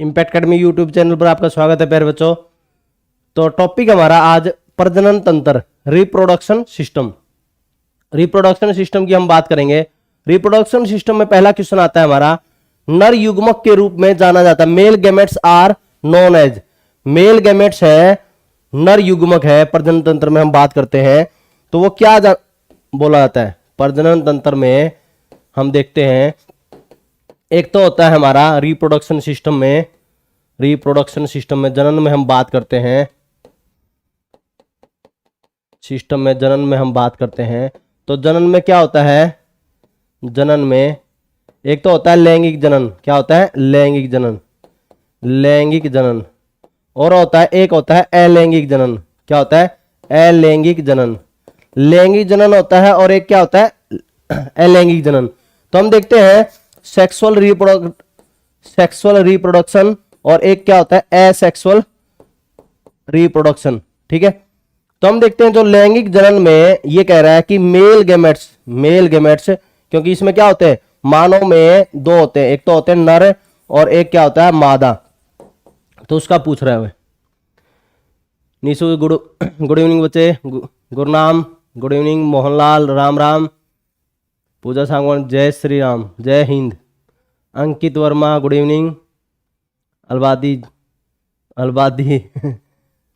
Impact academy YouTube channel पर आपका स्वागत है प्यारे बच्चों। तो टॉपिक हमारा आज प्रजनन तंत्र, रिप्रोडक्शन सिस्टम। रिप्रोडक्शन सिस्टम की हम बात करेंगे। रिप्रोडक्शन सिस्टम में पहला क्वेश्चन आता है हमारा, नर युग्मक के रूप में जाना जाता है। Male gametes are known as, male gametes है, नर युग्मक है। प्रजनन तंत्र में हम बात करते हैं तो वो क्या बोला जाता है प्रजनन तंत्र में। हम देखते हैं, एक तो होता है हमारा रिप्रोडक्शन सिस्टम में, रिप्रोडक्शन सिस्टम में जनन में हम बात करते हैं, सिस्टम में जनन में हम बात करते हैं। तो जनन में क्या होता है, जनन में एक तो होता है लैंगिक जनन। क्या होता है? लैंगिक जनन, लैंगिक जनन। और होता है, एक होता है अलैंगिक जनन। क्या होता है? अलैंगिक जनन। लैंगिक जनन होता है और एक क्या होता है? अलैंगिक जनन। तो हम देखते हैं सेक्सुअल रिप्रोडक्शन और एक क्या होता है? Asexual reproduction. ठीक है, तो हम देखते हैं जो लैंगिक जनन में ये कह रहा है कि मेल गैमेट्स, क्योंकि इसमें क्या होते हैं, मानव में दो होते हैं, एक तो होते हैं नर और एक क्या होता है? मादा। तो उसका पूछ रहा है निशु। गुड इवनिंग बच्चे। Gurnam good evening. मोहनलाल राम राम। पूजा सांगवान जय श्री राम, जय Hind. Ankit Varma good evening. Alwadi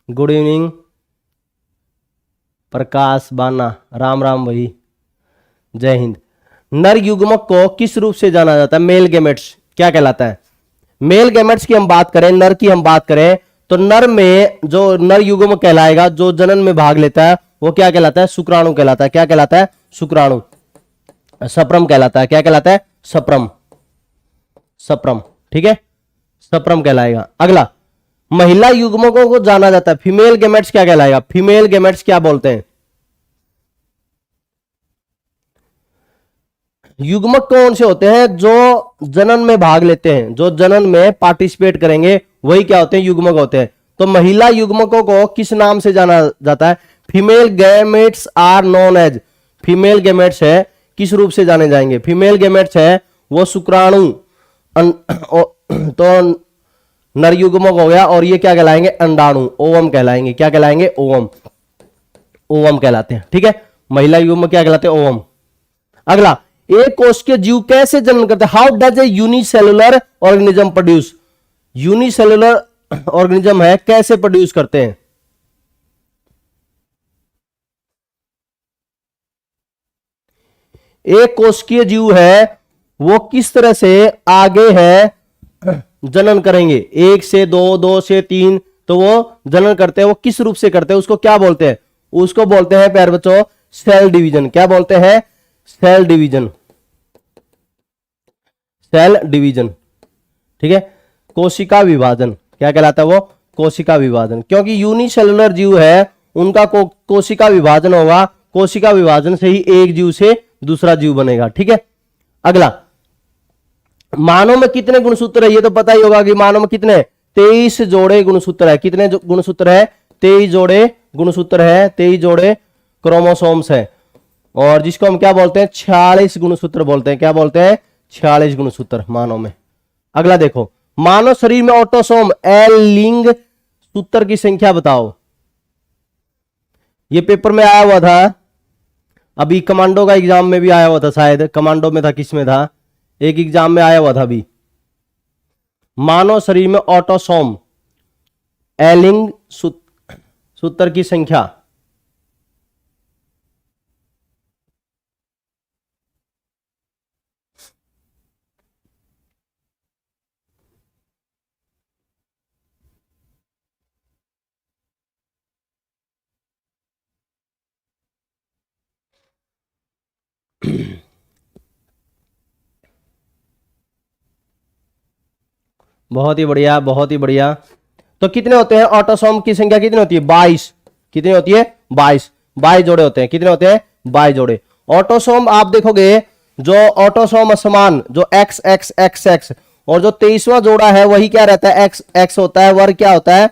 good evening. Prakash Bana Ram Ram भाई, जय हिंद। नर युग्मक को किस रूप से जाना जाता है? मेल गैमेट्स क्या कहलाता है? मेल गैमेट्स की हम बात करें, नर की हम बात करें तो नर में जो नर युग्मक कहलाएगा, जो जनन में भाग लेता है, वो क्या कहलाता है? शुक्राणु कहलाता है। क्या कहलाता है? शुक्राणु। सप्रम कहलाता है। क्या कहलाता है? सप्रम। सप्रम, ठीक है, सप्रम कहलाएगा। अगला, महिला युग्मकों को जाना जाता है, फीमेल गैमेट्स क्या कहलाएगा? फीमेल गैमेट्स क्या बोलते हैं? युग्मक कौन से होते हैं? जो जनन में भाग लेते हैं, जो जनन में पार्टिसिपेट करेंगे, वही क्या होते हैं? युग्मक होते हैं। तो महिला युग्मकों को किस नाम से जाना जाता है? Female gametes are known as. Female gametes है, किस रूप से जाने जाएंगे? फीमेल गैमेट्स है वो शुक्राणु। तो नर युग्मक हो गया, और ये क्या कहलाएंगे? अंडाणु, ओवम कहलाएंगे। क्या कहलाएंगे? ओवम, ओवम कहलाते हैं। ठीक है, महिला युग्मक क्या कहलाते हैं? ओवम। अगला, एक कोशिकीय जीव कैसे जनन करते हैं? How does a unicellular organism produce? Unicellular organism है, कैसे प्रोड्यूस करते हैं? एक कोशिकीय जीव है, वो किस तरह से आगे है जनन करेंगे? एक से दो, दो से तीन, तो वो जनन करते हैं। वो किस रूप से करते हैं? उसको क्या बोलते हैं? उसको बोलते हैं प्यारे बच्चों सेल डिवीजन। क्या बोलते हैं? Cell division, cell division. ठीक है, कोशिका विभाजन क्या कहलाता है? वो कोशिका विभाजन। क्योंकि यूनिसेलुलर जीव है, उनका कोशिका विभाजन होगा। कोशिका विभाजन से ही एक जीव से दूसरा जीव बनेगा। ठीक है, अगला, मानव में कितने गुणसूत्र है? ये तो पता ही होगा कि मानव में कितने? 23 जोड़े गुणसूत्र है। कितने गुणसूत्र है? 23 जोड़े गुणसूत्र है, 23 जोड़े क्रोमोसोम्स है। और जिसको हम क्या बोलते हैं? 46 गुणसूत्र बोलते हैं। क्या बोलते हैं? 46 गुणसूत्र मानव में। अगला देखो, मानव शरीर में ऑटोसोम एल लिंग सूत्र की संख्या बताओ। ये पेपर में आया हुआ था, अभी कमांडो का एग्जाम में भी आया हुआ था, शायद कमांडो में था, किस में था, एक एग्जाम में आया हुआ था अभी। मानव शरीर में ऑटोसोम एलिंग सूत्र की संख्या। बहुत ही बढ़िया, बहुत ही बढ़िया। तो कितने होते हैं ऑटोसोम की संख्या? कितनी होती है? 22। कितनी होती है? 22। 22 जोड़े होते हैं। कितने होते हैं? 22 जोड़े। ऑटोसोम आप देखोगे, जो ऑटोसोम समान, जो एक्स एक्स एक्स एक्स और जो 23वां जोड़ा है वही क्या रहता है, एक्स एक्स होता है, वर्ग क्या होता है,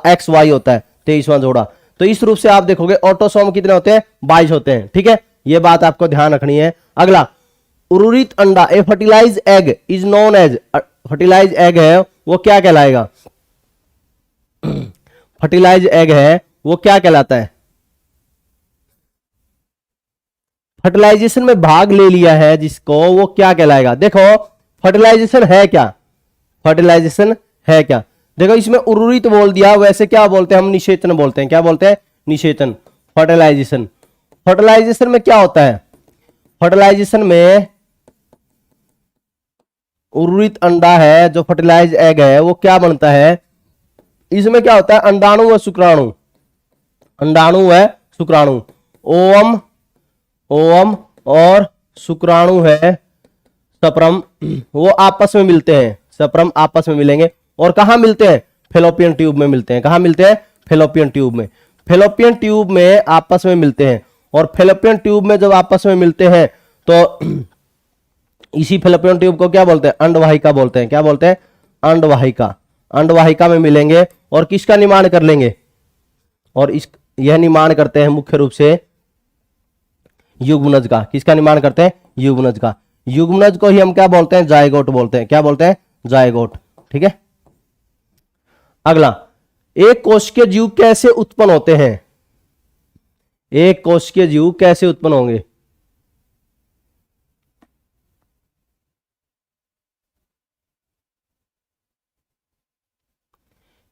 एक्स वाई होता है 23वां जोड़ा। तो इस रूप से आप देखोगे ऑटोसोम कितने होते हैं, 22 होते हैं। ठीक है, ये बात आपको ध्यान रखनी है। अगला, उर्वरित अंडा, a fertilize egg is known as, fertilize egg है वो क्या कहलाएगा, फर्टिलाइज एग है वो क्या कहलाता है, फर्टिलाइजेशन में भाग ले लिया है जिसको, वो क्या कहलाएगा। देखो फर्टिलाइजेशन है क्या, फर्टिलाइजेशन है क्या, देखो इसमें उर्वरित बोल दिया, वैसे क्या बोलते हैं हम, निषेचन बोलते हैं। क्या बोलते हैं, निषेचन। फर्टिलाइजेशन, फर्टिलाइजेशन में क्या होता है, फर्टिलाइजेशन में उर्वरित अंडा है जो फर्टिलाइज एग है वो क्या बनता है, इसमें क्या होता है, अंडाणु व शुक्राणु, अंडाणु व शुक्राणु, ओवम, ओवम और शुक्राणु है सप्रम, वो आपस में मिलते हैं, सप्रम आपस में मिलेंगे। और कहां मिलते हैं, फेलोपियन ट्यूब में मिलते हैं। कहां मिलते हैं, फेलोपियन ट्यूब में, फेलोपियन ट्यूब में आपस में मिलते हैं। और फेलोपियन ट्यूब में जब आपस में मिलते हैं तो इसी फेलोपियन ट्यूब को क्या बोलते हैं, अंडवाहिका बोलते हैं। क्या बोलते हैं, अंडवाहिका। अंडवाहिका में मिलेंगे और किसका निर्माण कर लेंगे, और इस यह निर्माण करते हैं मुख्य रूप से युग्मनज का। किसका निर्माण करते हैं, युग्मनज का। युग्मनज को ही हम क्या बोलते हैं, जायगोट बोलते हैं। क्या बोलते हैं, जायगोट। ठीक है, अगला, एक कोशिकीय जीव कैसे उत्पन्न होते हैं, एक कोशिकीय जीव कैसे उत्पन्न होंगे,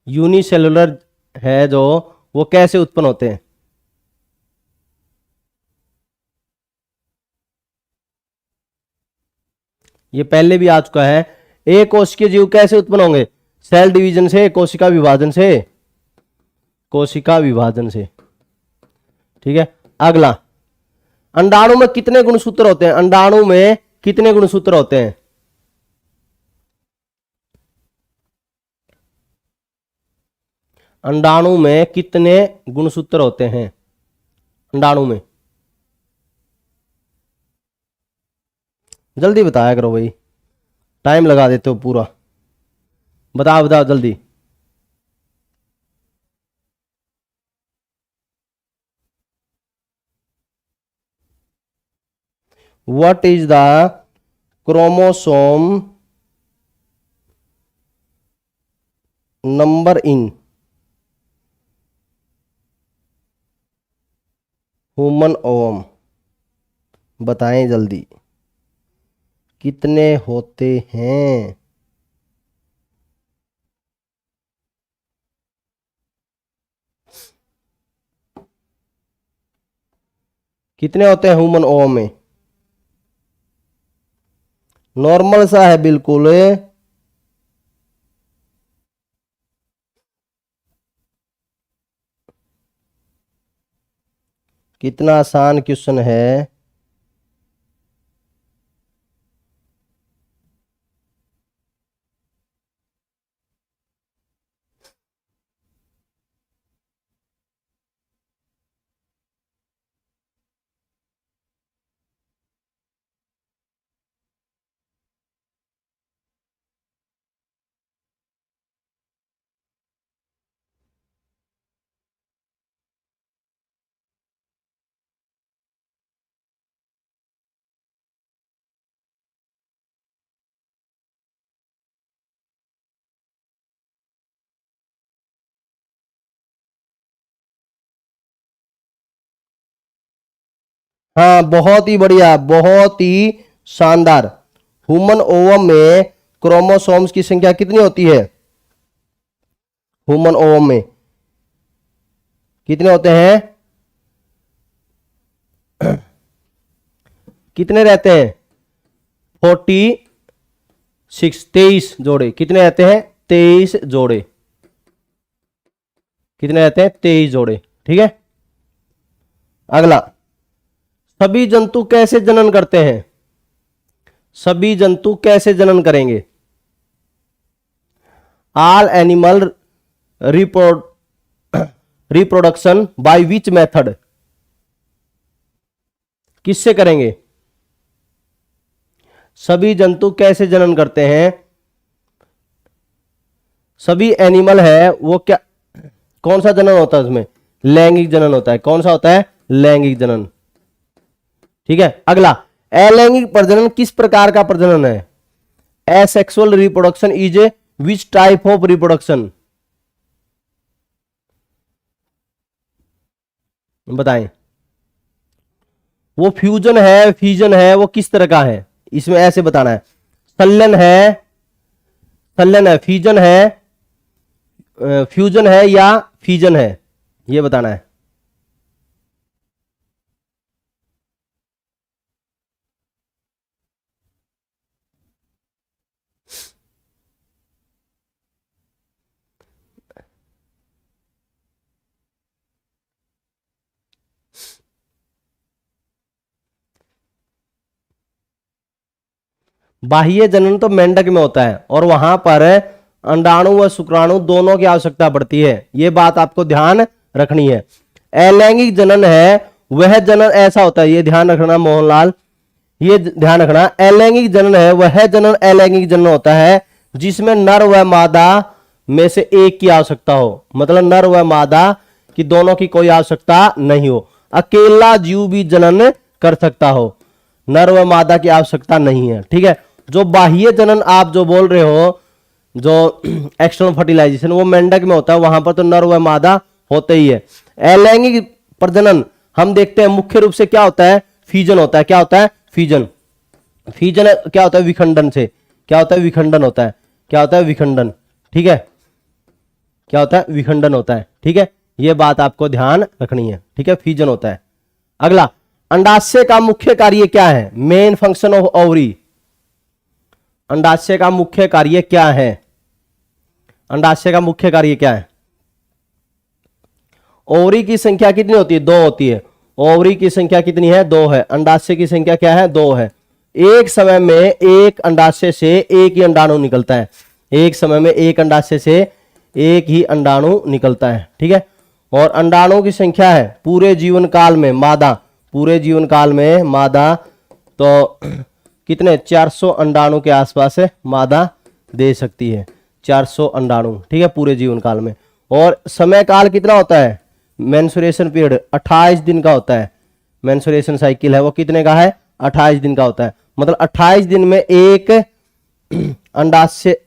यूनिसेलुलर है जो, वो कैसे उत्पन्न होते हैं, ये पहले भी आ चुका है। एक कोशिकीय जीव कैसे उत्पन्न होंगे, सेल डिवीजन से, कोशिका विभाजन से, कोशिका विभाजन से। ठीक है, अगला, अंडाणु में कितने गुणसूत्र होते हैं, अंडाणु में कितने गुणसूत्र होते हैं, अंडाणु में कितने गुणसूत्र होते हैं, अंडाणु में, जल्दी बताया करो भाई, टाइम लगा देते हो पूरा, बताओ बताओ जल्दी। What is the chromosome number in human ovum, बताएं जल्दी, कितने होते हैं, कितने होते हैं ह्यूमन ओवम में, नॉर्मल सा है बिल्कुल। कितना आसान क्वेश्चन है, हाँ बहुत ही बढ़िया, बहुत ही शानदार। ह्यूमन ओवम में क्रोमोसोम्स की संख्या कितनी होती है, ह्यूमन ओवम में कितने होते हैं, कितने रहते हैं, 46, 23 जोड़े। कितने रहते हैं, 23 जोड़े। कितने रहते हैं, 23 जोड़े। ठीक है, अगला, सभी जंतु कैसे जनन करते हैं, सभी जंतु कैसे जनन करेंगे, all animal reproduction by which method, किससे करेंगे, सभी जंतु कैसे जनन करते हैं, सभी एनिमल है वो क्या, कौन सा जनन होता है उसमें, लैंगिक जनन होता है। कौन सा होता है, लैंगिक जनन। ठीक है, अगला, अलैंगिक प्रजनन किस प्रकार का प्रजनन है। Asexual reproduction is a which type of reproduction, बताएं। वो फ्यूजन है, फ्यूजन है, वो किस तरह का है, इसमें ऐसे बताना है। संलयन है, संलयन है, फ्यूजन है, फ्यूजन है या फ्यूजन है, ये बताना है। बाह्य जनन तो मेंढक में होता है और वहां पर अंडाणु व शुक्राणु दोनों की आवश्यकता पड़ती है, ये बात आपको ध्यान रखनी है। अलैंगिक जनन है वह जनन ऐसा होता है, ये ध्यान रखना मोहनलाल, ये ध्यान रखना। अलैंगिक जनन है वह जनन अलैंगिक जनन होता है जिसमें नर व मादा में से एक की आवश्यकता हो, मतलब नर व मादा की दोनों की कोई आवश्यकता नहीं हो। अकेला जीव भी जनन कर सकता हो, नर व मादा की आवश्यकता नहीं है। ठीक है, जो बाह्य जनन आप जो बोल रहे हो, जो एक्सटर्नल फर्टिलाइजेशन, वो मेंढक में होता है, वहां पर तो नर व मादा होते ही है। अलैंगिक प्रजनन हम देखते हैं मुख्य रूप से क्या होता है, फीजन होता है। क्या होता है, फीजन। फीजन क्या होता है, विखंडन से। क्या होता है, विखंडन होता है। क्या होता है, विखंडन। ठीक है, क्या होता है, विखंडन होता है। ठीक है, यह बात आपको ध्यान रखनी है। ठीक है, फीजन होता है। अगला, अंडाशय का मुख्य कार्य क्या है, मेन फंक्शन ऑफ ओवरी। अंडाशय का मुख्य कार्य क्या है, अंडाशय का मुख्य कार्य क्या है। ओवरी की संख्या कितनी होती है, 2 होती है। ओवरी की संख्या कितनी है, 2 है। अंडाशय की संख्या क्या है, 2 है। एक समय में एक अंडाशय से एक ही अंडाणु निकलता है, एक समय में एक अंडाशय से एक ही अंडाणु निकलता है। ठीक है, और अंडाणुओं की संख्या है पूरे जीवन काल में मादा, पूरे जीवन काल में मादा तो कितने, 400 अंडाणु के आसपास है मादा दे सकती है, 400 अंडाणु। ठीक है, पूरे जीवन काल में। और समय काल कितना होता है, मेंस्ट्रुएशन पीरियड 28 दिन का होता है। मेंस्ट्रुएशन साइकिल है वो कितने का है, 28 दिन का होता है। मतलब 28 दिन में एक अंडाशय,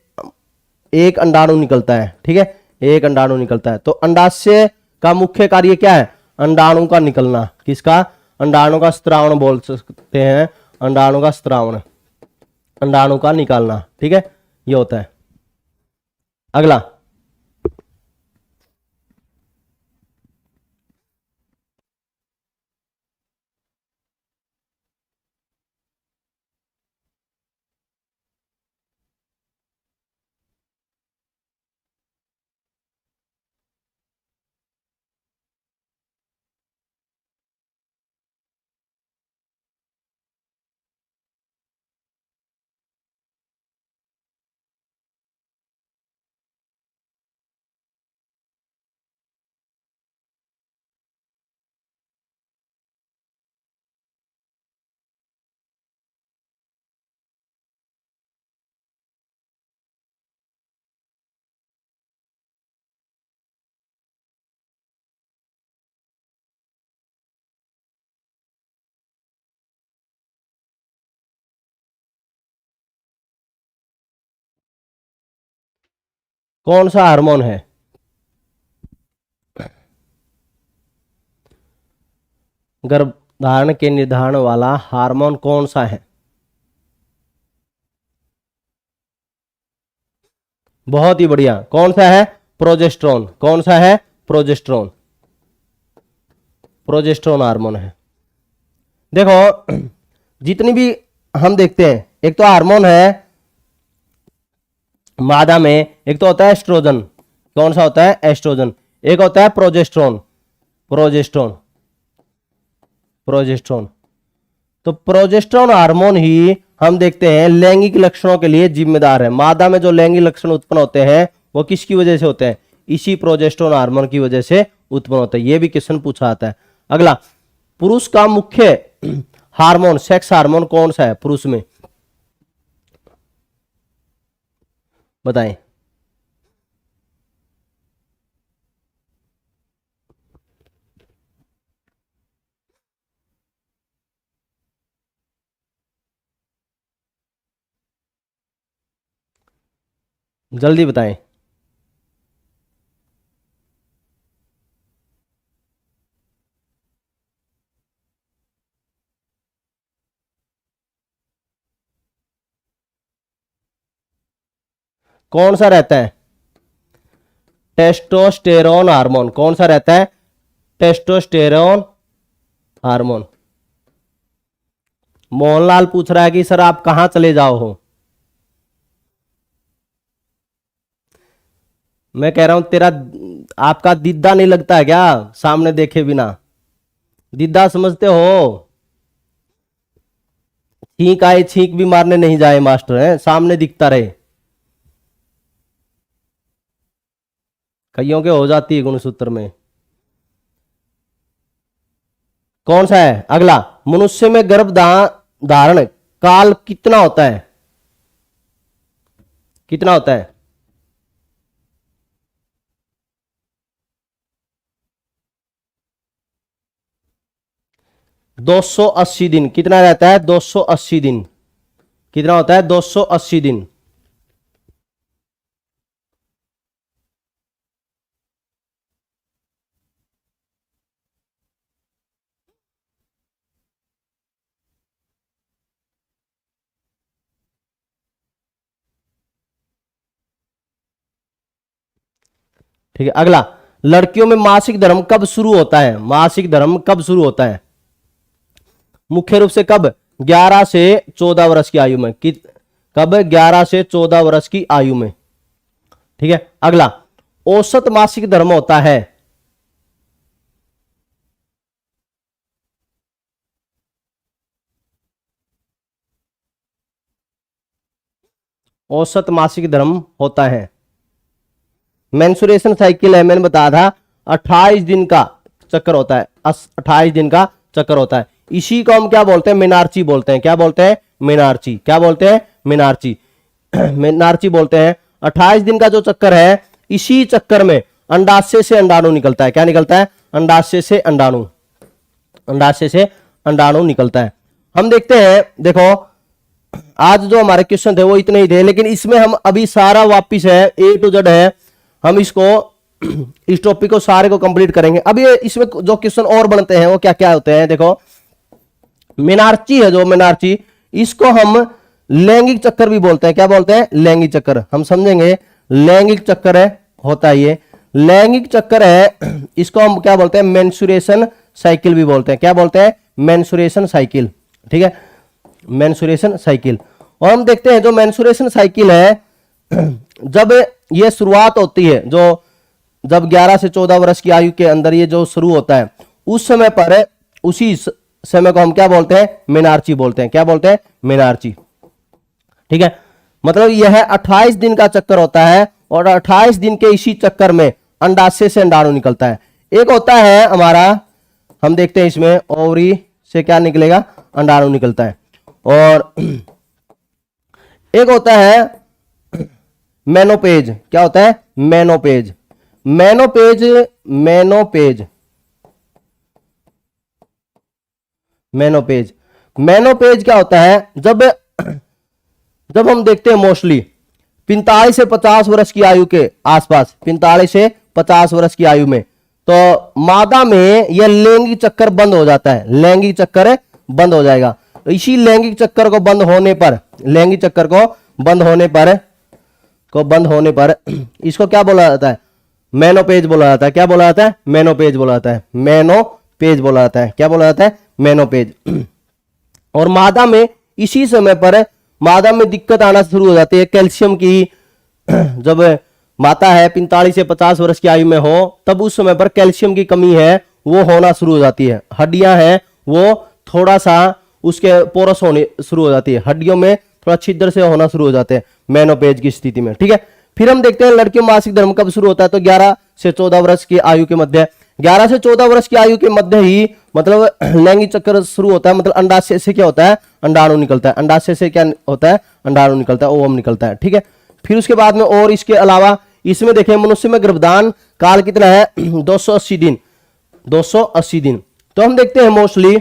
एक अंडाणु निकलता है। ठीक है, एक अंडाणु निकलता है। तो अंडाशय का मुख्य कार्य क्या है, अंडाणु का निकलना। किसका, अंडाणु का स्त्रावण बोल सकते हैं, अंडाणु का स्त्रावण, अंडाणु का निकालना। ठीक है, ये होता है। अगला, कौन सा हार्मोन है, गर्भधारण के निर्धारण वाला हार्मोन कौन सा है। बहुत ही बढ़िया, कौन सा है, प्रोजेस्टेरोन। कौन सा है, प्रोजेस्टेरोन, प्रोजेस्टेरोन हार्मोन है। देखो जितनी भी हम देखते हैं, एक तो हार्मोन है मादा में, एक तो होता है एस्ट्रोजन। कौन सा होता है, एस्ट्रोजन। एक होता है प्रोजेस्टेरोन, प्रोजेस्टेरोन, प्रोजेस्टेरोन। तो प्रोजेस्टेरोन हार्मोन ही हम देखते हैं लैंगिक लक्षणों के लिए जिम्मेदार है। मादा में जो लैंगिक लक्षण उत्पन्न होते हैं वो किसकी वजह से होते हैं, इसी प्रोजेस्टेरोन हार्मोन की वजह से उत्पन्न होता है। ये भी क्वेश्चन पूछा आता है। अगला, पुरुष का मुख्य हार्मोन, सेक्स हार्मोन कौन सा है पुरुष में, बताएं। जल्दी बताएं। कौन सा रहता है? Testosterone hormone. कौन सा रहता है? Testosterone hormone. मोहनलाल पूछ रहा है कि सर आप कहां चले जाओ हो। मैं कह रहा हूं तेरा आपका दीदा नहीं लगता है क्या सामने देखे बिना? दीदा समझते हो? छींक आए छींक भी मारने नहीं जाए मास्टर है, सामने दिखता रहे। कईयों के हो जाती है गुणसूत्र में। कौन सा है अगला? मनुष्य में गर्भ धारण काल कितना होता है? कितना होता है? 280 दिन। कितना रहता है? 280 दिन। कितना होता है? 280 दिन। ठीक है अगला, लड़कियों में मासिक धर्म कब शुरू होता है? मासिक धर्म कब शुरू होता है? मुख्य रूप से कब? 11 से 14 वर्ष की आयु में। कब? 11 से 14 वर्ष की आयु में। ठीक है अगला, औसत मासिक धर्म होता है। औसत मासिक धर्म होता है। मेंसुरेशन साइकिल है, मैंने बताया था 28 दिन का चक्कर होता है। 28 दिन का चक्कर होता है। इसी को हम क्या बोलते हैं? मेनार्ची बोलते हैं। क्या बोलते हैं? मेनार्ची। क्या बोलते हैं? मेनार्ची। मेनार्ची बोलते हैं। 28 दिन का जो चक्कर है, इसी चक्कर में अंडाशय से अंडाणु निकलता है। क्या निकलता है? अंडाशय से अंडाणु। अंडाशय से अंडाणु निकलता है। हम देखते हैं, देखो आज जो हमारे क्वेश्चन थे वो इतने ही थे, लेकिन इसमें हम अभी सारा वापिस है, ए टू जेड है, हम इसको इस टॉपिक को सारे को कंप्लीट करेंगे। अब ये इसमें जो क्वेश्चन और बनते हैं वो क्या क्या होते हैं? देखो मेनार्ची है, जो मेनार्ची, इसको हम लैंगिक चक्कर भी बोलते हैं। क्या बोलते हैं? लैंगिक चक्कर। हम समझेंगे लैंगिक चक्कर है, होता है ये लैंगिक चक्कर है। इसको हम क्या बोलते हैं? मेंसुरेशन साइकिल भी बोलते हैं। क्या बोलते हैं? Mensuration cycle. ठीक है, मेंसुरेशन साइकिल। और हम देखते हैं जो मेंसुरेशन साइकिल है, जब ये शुरुआत होती है, जो जब 11 से 14 वर्ष की आयु के अंदर ये जो शुरू होता है, उस समय पर उसी समय को हम क्या बोलते हैं? मेनार्ची बोलते हैं। क्या बोलते हैं? मेनार्ची। ठीक है, मतलब यह 28 दिन का चक्कर होता है, और 28 दिन के इसी चक्कर में अंडाशय से अंडाणु निकलता है। एक होता है हमारा, हम देखते हैं इसमें ओवरी से क्या निकलेगा? अंडाणु निकलता है। और एक होता है मेनोपेज। क्या होता है? मेनोपेज। मेनोपेज मेनोपेज मेनोपेज मेनोपेज क्या होता है? जब हम देखते हैं मोस्टली 45 से 50 वर्ष की आयु के आसपास, 45 से 50 वर्ष की आयु में, तो मादा में यह लैंगिक चक्कर बंद हो जाता है। लैंगिक चक्कर बंद हो जाएगा। इसी लैंगिक चक्कर को बंद होने पर, लैंगिक चक्कर को बंद होने पर इसको क्या बोला जाता है? मेनोपेज बोला जाता है। क्या बोला जाता है? मेनोपेज बोला जाता है। मेनोपेज बोला जाता है। क्या बोला जाता है? मेनोपेज। और मादा में इसी समय पर मादा में दिक्कत आना शुरू हो जाती है कैल्शियम की। जब माता है 45 से 50 वर्ष की आयु में हो, तब उस समय पर कैल्शियम की कमी है वो होना शुरू हो जाती है। हड्डियां हैं वो थोड़ा सा उसके पोरस होने शुरू हो जाती है, हड्डियों में थोड़ा छिद्र से होना शुरू हो जाते हैं मेनोपेज की स्थिति में। ठीक है, फिर हम देखते हैं लड़कियों में मासिक धर्म कब शुरू होता है? तो 11 से 14 वर्ष की आयु के मध्य। 11 से 14 वर्ष की आयु के मध्य ही मतलब लैंगिक चक्कर शुरू होता है। मतलब अंडाशय से क्या होता है? अंडाणु निकलता है। अंडाशय से क्या होता है? अंडाणु निकलता है, ओवम निकलता है। ठीक है, फिर उसके बाद में और इसके अलावा इसमें देखें मनुष्य में गर्भधान काल कितना है? 280 दिन। 280 दिन। तो हम देखते हैं मोस्टली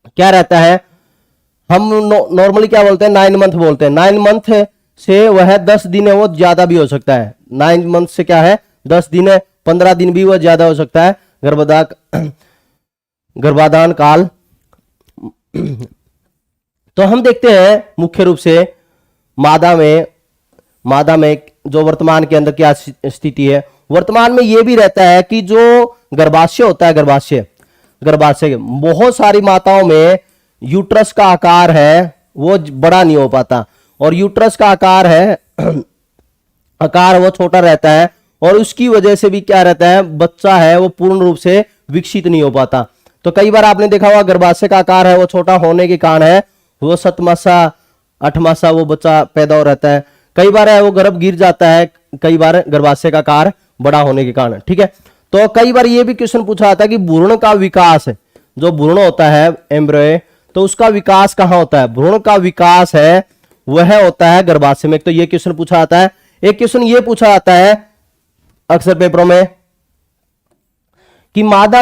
क्या रहता है, हम नॉर्मली क्या बोलते हैं? 9 मंथ बोलते हैं। 9 मंथ से वह 10 दिन है वो ज्यादा भी हो सकता है। 9 मंथ से क्या है 10 दिन है, 15 दिन भी वह ज्यादा हो सकता है गर्भाधान काल। तो हम देखते हैं मुख्य रूप से मादा में जो वर्तमान के अंदर क्या स्थिति है। वर्तमान में यह भी रहता है कि जो गर्भाशय होता है, गर्भाशय बहुत सारी माताओं में यूट्रस का आकार है वो बड़ा नहीं हो पाता, और यूट्रस का आकार वो छोटा रहता है, और उसकी वजह से भी क्या रहता है, बच्चा है वो पूर्ण रूप से विकसित नहीं हो पाता। तो कई बार आपने देखा होगा गर्भाशय का आकार है वो छोटा होने के कारण है वो 7 मासा 8 मासा वो बच्चा पैदा हो रहता है। कई बार है वो गर्भ गिर जाता है, कई बार गर्भाशय का आकार बड़ा होने के कारण। ठीक है, तो कई बार ये भी क्वेश्चन पूछा जाता है कि भ्रूण का विकास, जो भ्रूण होता है एम्ब्रियो, तो उसका विकास कहां होता है। भ्रूण का विकास है वह होता है गर्भाशय में। तो ये क्वेश्चन पूछा जाता है। एक क्वेश्चन ये पूछा जाता है अक्सर पेपरों में कि मादा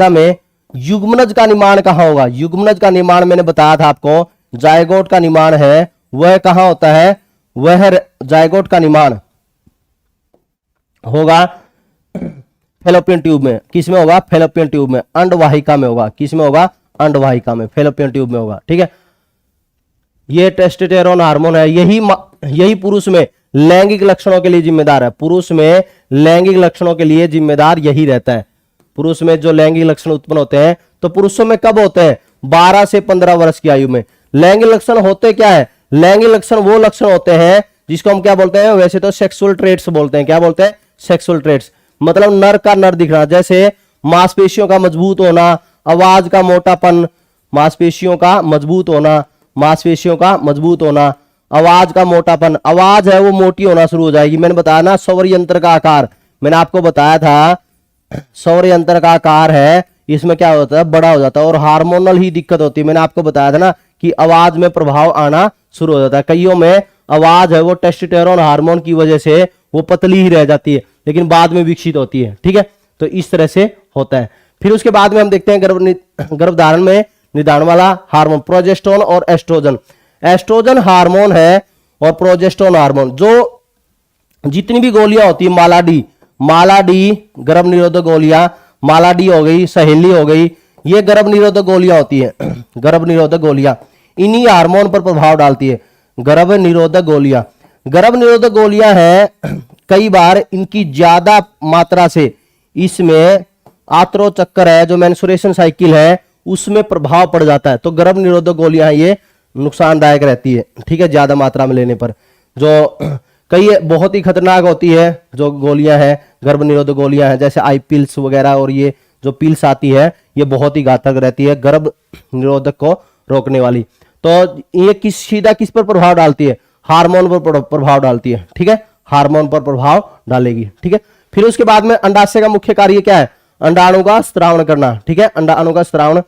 में युग्मनज का निर्माण कहां होगा। युग्मनज का निर्माण मैंने बताया था आपको, जायगोट का निर्माण है वह कहां होता है, वह जायगोट का निर्माण होगा फैलोपियन ट्यूब में। किसमें होगा, फैलोपियन ट्यूब में, अंडवाहिका में होगा। किसमें होगा, अंडवाहिका में, फैलोपियन ट्यूब में होगा। ठीक है, यह टेस्टोस्टेरोन हार्मोन है, यही पुरुष में लैंगिक लक्षणों के लिए जिम्मेदार है। पुरुष में लैंगिक लक्षणों के लिए जिम्मेदार यही रहता है। पुरुष में जो लैंगिक लक्षण उत्पन्न होते हैं तो पुरुषों में कब होते हैं, 12 से 15 वर्ष की आयु में। लैंगिक लक्षण होते क्या है, लैंगिक लक्षण वो लक्षण होते हैं जिसको हम क्या बोलते हैं, वैसे तो सेक्सुअल ट्रेट्स बोलते हैं। क्या बोलते हैं, सेक्सुअल ट्रेट्स, मतलब नर का नर दिखना, जैसे मांसपेशियों का मजबूत होना, आवाज का मोटापन, मांसपेशियों का मजबूत होना, आवाज का मोटापन, आवाज है वो मोटी होना शुरू हो जाएगी। मैंने बताया ना सौर यंत्र का आकार, मैंने आपको बताया था सौर यंत्र का आकार है, इसमें क्या होता है, बड़ा हो जाता है, और हार्मोनल ही दिक्कत होती है। मैंने आपको बताया था ना कि आवाज में प्रभाव आना शुरू हो जाता है। कईयों में आवाज है वो टेस्टोस्टेरोन हार्मोन की वजह से वो पतली ही रह जाती है, लेकिन बाद में विकसित होती है। ठीक है, तो इस तरह से होता है। फिर उसके बाद में हम देखते हैं गर्भधारण में निदान वाला हार्मोन, प्रोजेस्टेरोन और एस्ट्रोजन। एस्ट्रोजन हार्मोन है और प्रोजेस्टेरोन हार्मोन, जो जितनी भी गोलियां होती है, मालाडी गर्भ निरोधक गोलियां, मालाडी हो गई, सहेली हो गई, ये गर्भ निरोधक गोलियां होती है। गर्भ निरोधक गोलियां इन्हीं हार्मोन पर प्रभाव डालती है। गर्भ निरोधक गोलियां है, कई बार इनकी ज्यादा मात्रा से इसमें आत्रो चक्कर है, जो मेंस्ट्रुएशन साइकिल है, उसमें प्रभाव पड़ जाता है। तो गर्भ निरोधक गोलियां ये नुकसानदायक रहती है। ठीक है, ज्यादा मात्रा में लेने पर, जो कई बहुत ही खतरनाक होती है जो गोलियां हैं, गर्भ निरोधक गोलियां हैं, जैसे आई पिल्स वगैरह, और ये जो पिल्स आती है ये बहुत ही घातक रहती है, गर्भ निरोधक को रोकने वाली। तो ये सीधा किस पर प्रभाव डालती है, हार्मोन पर प्रभाव डालती है। ठीक है, हार्मोन पर प्रभाव डालेगी। ठीक है, फिर उसके बाद में अंडाशय का मुख्य कार्य क्या है, अंडाणु का स्त्रावण करना। ठीक है, अंडाणु का स्त्रावण,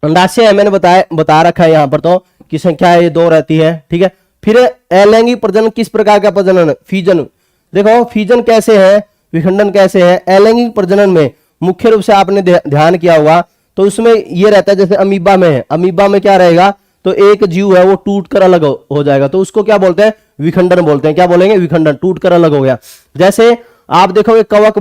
अंडाशय है मैंने बता रखा है यहाँ पर, तो की संख्या ये 2 रहती है। ठीक है, फिर अलैंगिक प्रजनन किस प्रकार का प्रजनन, फीजन। देखो फीजन कैसे है, विखंडन कैसे है। अलैंगिक प्रजनन में मुख्य रूप से आपने ध्यान किया होगा तो उसमें यह रहता है, जैसे अमीबा में है, अमीबा में क्या रहेगा, तो एक जीव है वो टूट कर अलग हो जाएगा, तो उसको क्या बोलते हैं, विखंडन बोलते हैं। क्या बोलेंगे, विखंडन, टूट कर अलग हो गया। जैसे आप देखोगे कवक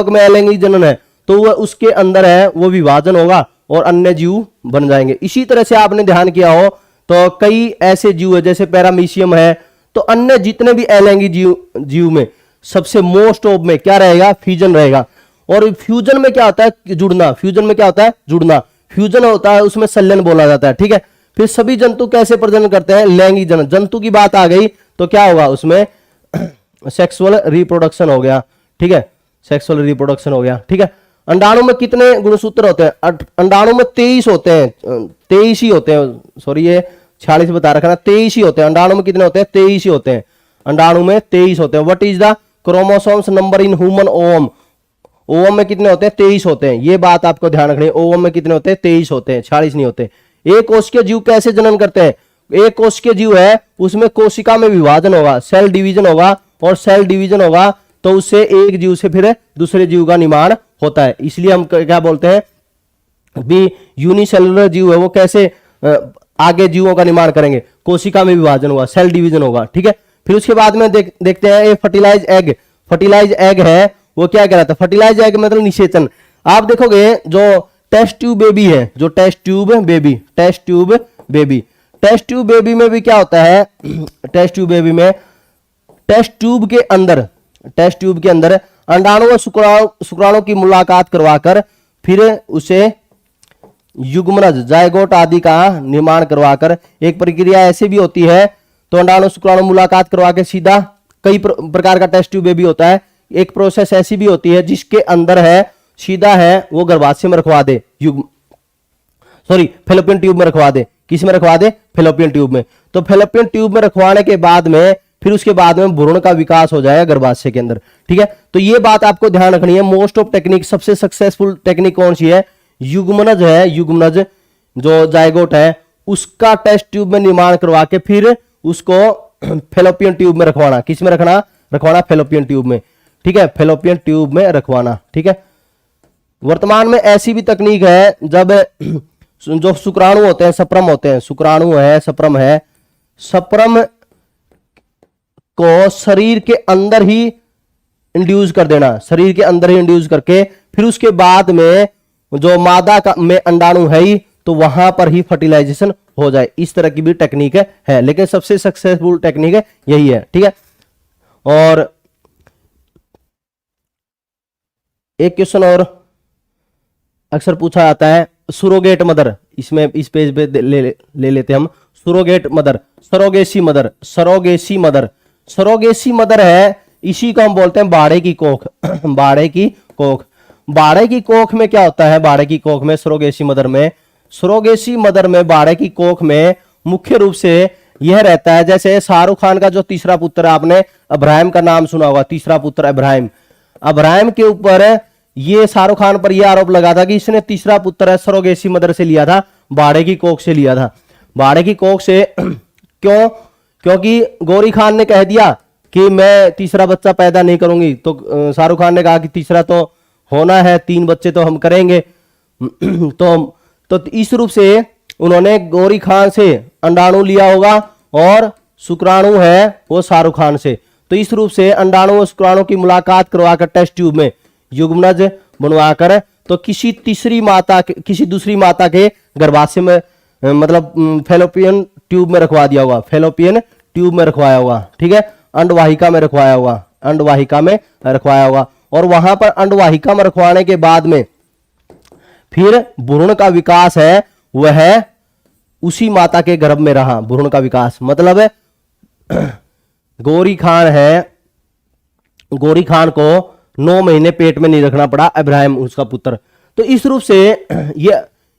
में अलैंगिक जनन है तो वह उसके अंदर है वो विभाजन होगा और अन्य जीव बन जाएंगे। इसी तरह से आपने ध्यान किया हो तो कई ऐसे जीव है, जैसे पैरामीशियम है, तो अन्य जितने भी अलैंगिक जीव में सबसे मोस्ट ऑफ में क्या रहेगा, फ्यूजन रहेगा। और फ्यूजन में क्या होता है, जुड़ना। फ्यूजन में क्या होता है, जुड़ना। फ्यूजन होता है उसमें संलयन बोला जाता है। ठीक है, फिर सभी जंतु कैसे प्रजनन करते हैं, लैंगिक जनन। जंतु की बात आ गई तो क्या होगा, उसमें सेक्सुअल रिप्रोडक्शन हो गया। ठीक है, सेक्सुअल रिप्रोडक्शन हो गया। ठीक है, अंडाणु में कितने गुणसूत्र होते हैं, अंडाणु में 23 होते हैं, 23 ही होते हैं, सॉरी ये 46 बता रखा ना, 23 ही होते हैं। अंडाणु में कितने होते हैं, 23 ही होते हैं। अंडाणु में 23 होते हैं। What is the chromosomes number in human ovum, ovum में कितने होते हैं, 23 होते हैं। ये बात आपको ध्यान रखनी है, ओवम में कितने होते हैं, 23 होते हैं, 46 नहीं होते। एक कोशिकीय जीव कैसे जनन करते हैं, एक कोशिकीय जीव है उसमें कोशिका में विभाजन होगा, सेल डिवीजन होगा, और सेल डिवीजन होगा तो उससे एक जीव से फिर दूसरे जीव का निर्माण होता है। इसलिए हम क्या बोलते हैं भी यूनिसेलुलर जीव है वो कैसे आगे जीवों का निर्माण करेंगे, कोशिका में विभाजन हुआ, सेल डिवीजन होगा, ठीक है। फिर उसके बाद में देखते हैं ये फर्टिलाइज एग। फर्टिलाइज एग है वो क्या कहलाता है? फर्टिलाइज एग मतलब निषेचन। आप देखोगे जो टेस्ट ट्यूब बेबी है, जो test tube baby, test tube baby, test tube baby में भी क्या होता है? टेस्ट ट्यूब बेबी में टेस्ट ट्यूब के अंदर, टेस्ट ट्यूब के अंदर अंडाणु और शुक्राणु की मुलाकात करवाकर फिर उसे युग्मनज, जायगोट आदि का निर्माण करवाकर, एक प्रक्रिया ऐसी भी होती है तो अंडाणु शुक्राणु मुलाकात करवा के सीधा, कई प्रकार का टेस्ट ट्यूब बेबी होता है। एक प्रोसेस ऐसी भी होती है जिसके अंदर है सीधा है वो गर्भाशय में रखवा दे, फेलोपियन ट्यूब में रखवा दे। किस में रखवा दे? फेलोपियन ट्यूब में। तो फेलोपियन ट्यूब में रखवाने के बाद में फिर उसके बाद में भ्रूण का विकास हो जाएगा गर्भाशय के अंदर, ठीक है। तो ये बात आपको ध्यान रखनी है। मोस्ट ऑफ टेक्निक, सबसे सक्सेसफुल टेक्निक कौन सी है? युग्मनज है। युग्मनज जो जायगोट है उसका टेस्ट ट्यूब में निर्माण करवा के फिर उसको फेलोपियन ट्यूब में रखवाना। किस में रखवाना? फेलोपियन ट्यूब में, ठीक है, फेलोपियन ट्यूब में रखवाना, ठीक है। वर्तमान में ऐसी भी तकनीक है जब जो शुक्राणु होते हैं, सप्रम होते हैं, शुक्राणु है, सप्रम है, सप्रम को शरीर के अंदर ही इंड्यूस कर देना, शरीर के अंदर ही इंड्यूस करके फिर उसके बाद में जो मादा का में अंडाणु है ही तो वहां पर ही फर्टिलाइजेशन हो जाए। इस तरह की भी टेक्निक है, लेकिन सबसे सक्सेसफुल टेक्निक है यही है, ठीक है। और एक क्वेश्चन और अक्सर पूछा जाता है, सुरोगेट मदर। इसमें इस पेज पे ले लेते हैं हम। Surrogate mother, surrogacy mother, surrogacy mother, surrogacy mother है, इसी को हम बोलते हैं बाड़े की कोख। बाड़े की कोख, बाड़े की कोख में क्या होता है? बाड़े की कोख में, सरोगेसी मदर में, सरोगेसी मदर में, बाड़े की कोख में मुख्य रूप से यह रहता है, जैसे शाहरुख खान का जो तीसरा पुत्र है, आपने अब्राहिम का नाम सुना होगा, तीसरा पुत्र अब्राहिम। अब्राहिम के ऊपर ये शाहरुख खान पर यह आरोप लगा था कि इसने तीसरा पुत्र है सरोगेसी मदर से लिया था, बाड़े की कोख से लिया था। बाड़े की कोख से क्यों? क्योंकि गौरी खान ने कह दिया कि मैं तीसरा बच्चा पैदा नहीं करूंगी, तो शाहरुख खान ने कहा कि तीसरा तो होना है, 3 बच्चे तो हम करेंगे। तो इस रूप से उन्होंने गौरी खान से अंडाणु लिया होगा और शुक्राणु है वो शाहरुख खान से। तो इस रूप से अंडाणु और शुक्राणु की मुलाकात करवाकर टेस्ट ट्यूब में युग्मनज बनवाकर तो किसी दूसरी माता के गर्भाशय में, मतलब फेलोपियन ट्यूब में रखवा दिया होगा, फेलोपियन ट्यूब में रखवाया होगा, ठीक है, अंडवाहिका में रखवाया होगा, अंडवाहिका में रखवाया होगा। और वहां पर अंडवाहिका में रखवाने के बाद में फिर भ्रूण का विकास है वह उसी माता के गर्भ में रहा। भ्रूण का विकास मतलब गौरी खान है, गौरी खान को 9 महीने पेट में नहीं रखना पड़ा, अब्राहिम उसका पुत्र। तो इस रूप से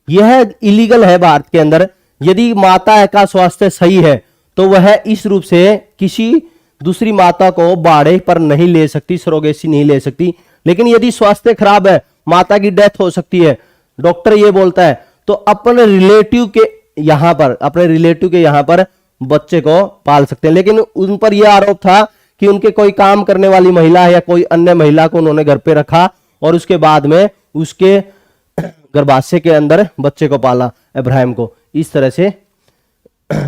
यह इलीगल है भारत के अंदर। यदि माता का स्वास्थ्य सही है तो वह इस रूप से किसी दूसरी माता को बाड़े पर नहीं ले सकती, सरोगेसी नहीं ले सकती। लेकिन यदि स्वास्थ्य खराब है, माता की डेथ हो सकती है, डॉक्टर ये बोलता है, तो अपने रिलेटिव के यहां पर बच्चे को पाल सकते हैं। लेकिन उन पर यह आरोप था कि उनके कोई काम करने वाली महिला या कोई अन्य महिला को उन्होंने घर पे रखा और उसके बाद में उसके गर्भाशय के अंदर बच्चे को पाला, अब्राहिम को। इस तरह से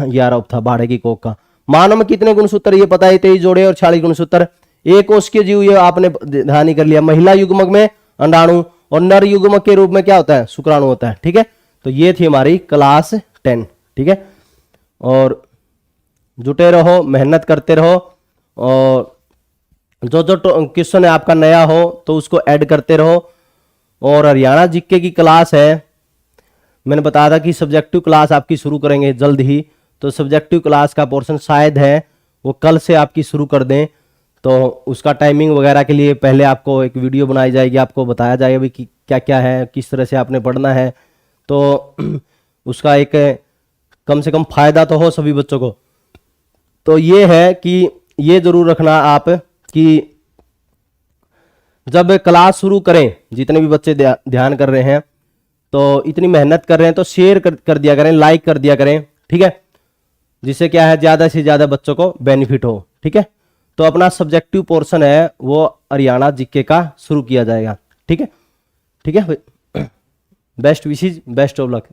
यह आरोप था बाड़े की कोख का। मानव में कितने गुणसूत्र ये पता है? 23 जोड़े और 46 गुणसूत्र। एक कोशिकीय जीव, ये आपने ध्यान ही कर लिया। महिला युग्मक में अंडाणु और नर युग्मक के रूप में क्या होता है? शुक्राणु होता है, ठीक है। तो ये थी हमारी क्लास 10, ठीक है। और जुटे रहो, मेहनत करते रहो, और जो क्वेश्चन है आपका नया हो तो उसको ऐड करते रहो। और हरियाणा जीके की क्लास है, मैंने बताया था कि सब्जेक्टिव क्लास आपकी शुरू करेंगे जल्द ही, तो सब्जेक्टिव क्लास का पोर्शन शायद है वो कल से आपकी शुरू कर दें। तो उसका टाइमिंग वगैरह के लिए पहले आपको एक वीडियो बनाई जाएगी, आपको बताया जाएगा भी कि क्या क्या है, किस तरह से आपने पढ़ना है, तो उसका एक कम से कम फायदा तो हो सभी बच्चों को। तो ये है कि ये जरूर रखना आप कि जब क्लास शुरू करें, जितने भी बच्चे ध्यान कर रहे हैं तो इतनी मेहनत कर रहे हैं तो शेयर कर दिया करें, लाइक कर दिया करें, ठीक है, जिससे क्या है ज्यादा से ज्यादा बच्चों को बेनिफिट हो, ठीक है। तो अपना सब्जेक्टिव पोर्शन है वो हरियाणा जीके का शुरू किया जाएगा, ठीक है, ठीक है। Best wishes, best of luck.